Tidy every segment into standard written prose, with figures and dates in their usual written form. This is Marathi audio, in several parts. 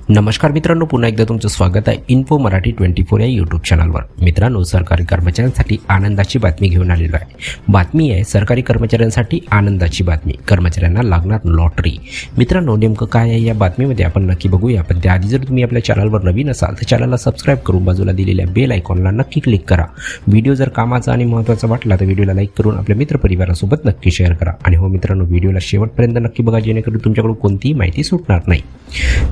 नमस्कार मित्रांनो, पुन्हा एकदा तुमचं स्वागत आहे इन्फो मराठी 24 या यूट्यूब चॅनलवर। मित्रांनो, सरकारी कर्मचाऱ्यांसाठी आनंदाची बातमी घेऊन आलेलो आहे। बातमी आहे सरकारी कर्मचाऱ्यांसाठी आनंदाची बातमी, कर्मचाऱ्यांना लागणार लॉटरी। मित्रांनो, नेमकं काय आहे या बातमीमध्ये आपण नक्की बघूया, पण त्याआधी जर तुम्ही आपल्या चॅनलवर नवीन असाल तर चॅनलला सबस्क्राइब करून बाजूला दिलेल्या बेल आयकॉनला नक्की क्लिक करा। व्हिडिओ जर कामाचा आणि महत्त्वाचा वाटला तर व्हिडिओला लाईक करून आपल्या मित्रपरिवारासोबत नक्की शेअर करा। आणि हो मित्रांनो, व्हिडिओला शेवटपर्यंत नक्की बघा, जेणेकरून तुमच्याकडून कोणतीही माहिती सुटणार नाही।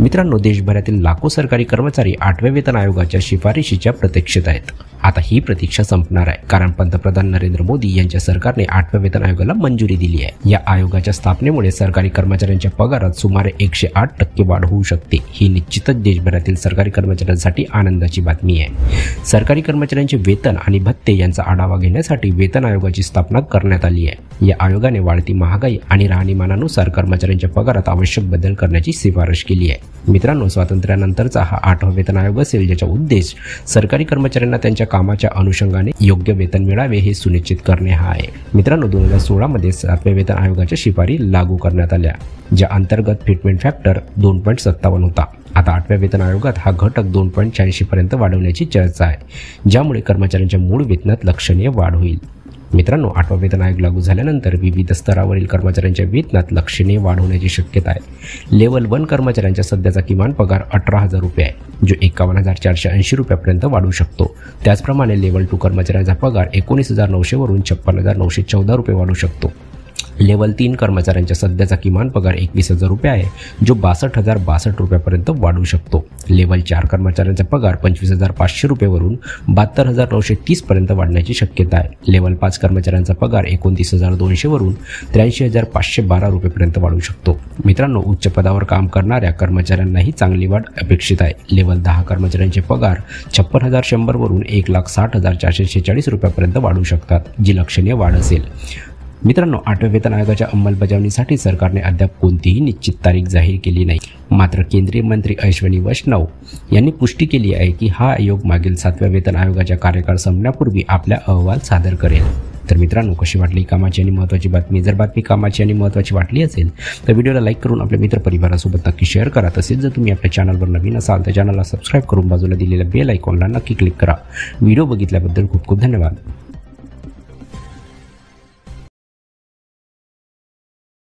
मित्रांनो, देशभरातील लाखो सरकारी कर्मचारी 8व्या वेतन आयोगाच्या शिफारशीच्या प्रतीक्षेत आहेत। आता ही प्रतीक्षा संपणार आहे, कारण पंतप्रधान नरेंद्र मोदी यांच्या सरकारने 8व्या वेतन आयोगाला मंजुरी दिली आहे। या आयोगाच्या स्थापनेमुळे सरकारी कर्मचाऱ्यांच्या पगारात सुमारे 108% वाढ होऊ शकते। ही निश्चितच देशभरातील सरकारी कर्मचाऱ्यांसाठी आनंदाची बातमी आहे। सरकारी कर्मचाऱ्यांचे वेतन आणि भत्ते यांचा आढावा घेण्यासाठी वेतन आयोगाची स्थापना करण्यात आली आहे। या आयोगाने वाढती महागाई आणि राहणीमानानुसार कर्मचाऱ्यांच्या पगारात आवश्यक बदल करण्याची शिफारस केली आहे। मित्रांनो, स्वातंत्र्यानंतरचा हा 8वा वेतन आयोग असेल, ज्याचा उद्देश सरकारी कर्मचाऱ्यांना त्यांच्या कामाच्या अनुषंगाने योग्य वेतन मिळावे हे सुनिश्चित करणे हा आहे। मित्रांनो, 2016 मध्ये 7व्या वेतन आयोगाच्या शिफारशी लागू करण्यात आल्या, ज्या अंतर्गत फिटमेंट फॅक्टर 2.57 होता। आता 8व्या वेतन आयोगात हा घटक 2.86 पर्यंत वाढवण्याची चर्चा आहे, ज्यामुळे कर्मचाऱ्यांच्या मूळ वेतनात लक्षणीय वाढ होईल। मित्रांनो, 8वा वेतन आयोग लागू झाल्यानंतर विविध स्तरावरील कर्मचाऱ्यांच्या वेतनात लक्षणीय वाढ होण्याची शक्यता आहे। लेवल 1 कर्मचाऱ्यांचा सध्याचा किमान पगार 18,000 रुपये आहे, जो 51,480 रुपयापर्यंत वाढू शकतो। त्याचप्रमाणे लेवल 2 कर्मचाऱ्यांचा पगार 19,900 वरून 56,914 रुपये वाढू शकतो। लेवल 3 कर्मचाऱ्यांच्या सध्याचा किमान पगार 21,000 रुपये आहे, जो 62,062 रुपयापर्यंत वाढू शकतो। लेवल 4 कर्मचाऱ्यांचा पगार 25,500 रुपयेवरून 72,930 पर्यंत वाढण्याची शक्यता आहे। लेवल 5 कर्मचाऱ्यांचा पगार 29,200 वरून 83,512 रुपयेपर्यंत वाढू शकतो। मित्रांनो, उच्च पदावर काम करणाऱ्या कर्मचाऱ्यांनाही चांगली वाढ अपेक्षित आहे। लेवल 10 कर्मचाऱ्यांचे पगार 56,100 वरून 1,60,446 रुपयापर्यंत वाढू शकतात, जी लक्षणीय वाढ असेल। मित्रांनो, 8व्या वेतन आयोगाच्या अंमलबजावणीसाठी सरकारने अद्याप कोणतीही निश्चित तारीख जाहीर केली नाही। मात्र केंद्रीय मंत्री अश्विनी वैष्णव यांनी पुष्टी केली आहे की हा आयोग मागील 7व्या वेतन आयोगाच्या कार्यकाळ संपण्यापूर्वी आपला अहवाल सादर करेल। तर मित्रांनो, कशी वाटली कामाची आणि महत्त्वाची बातमी? जर बातमी कामाची आणि महत्त्वाची वाटली असेल तर व्हिडिओला लाईक करून आपल्या मित्रपरिवारासोबत नक्की शेअर करा। तसेच जर तुम्ही आपल्या चॅनलवर नवीन असाल तर चॅनलला सबस्क्राईब करून बाजूला दिलेल्या बेल आयकॉनला नक्की क्लिक करा। व्हिडिओ बघितल्याबद्दल खूप खूप धन्यवाद।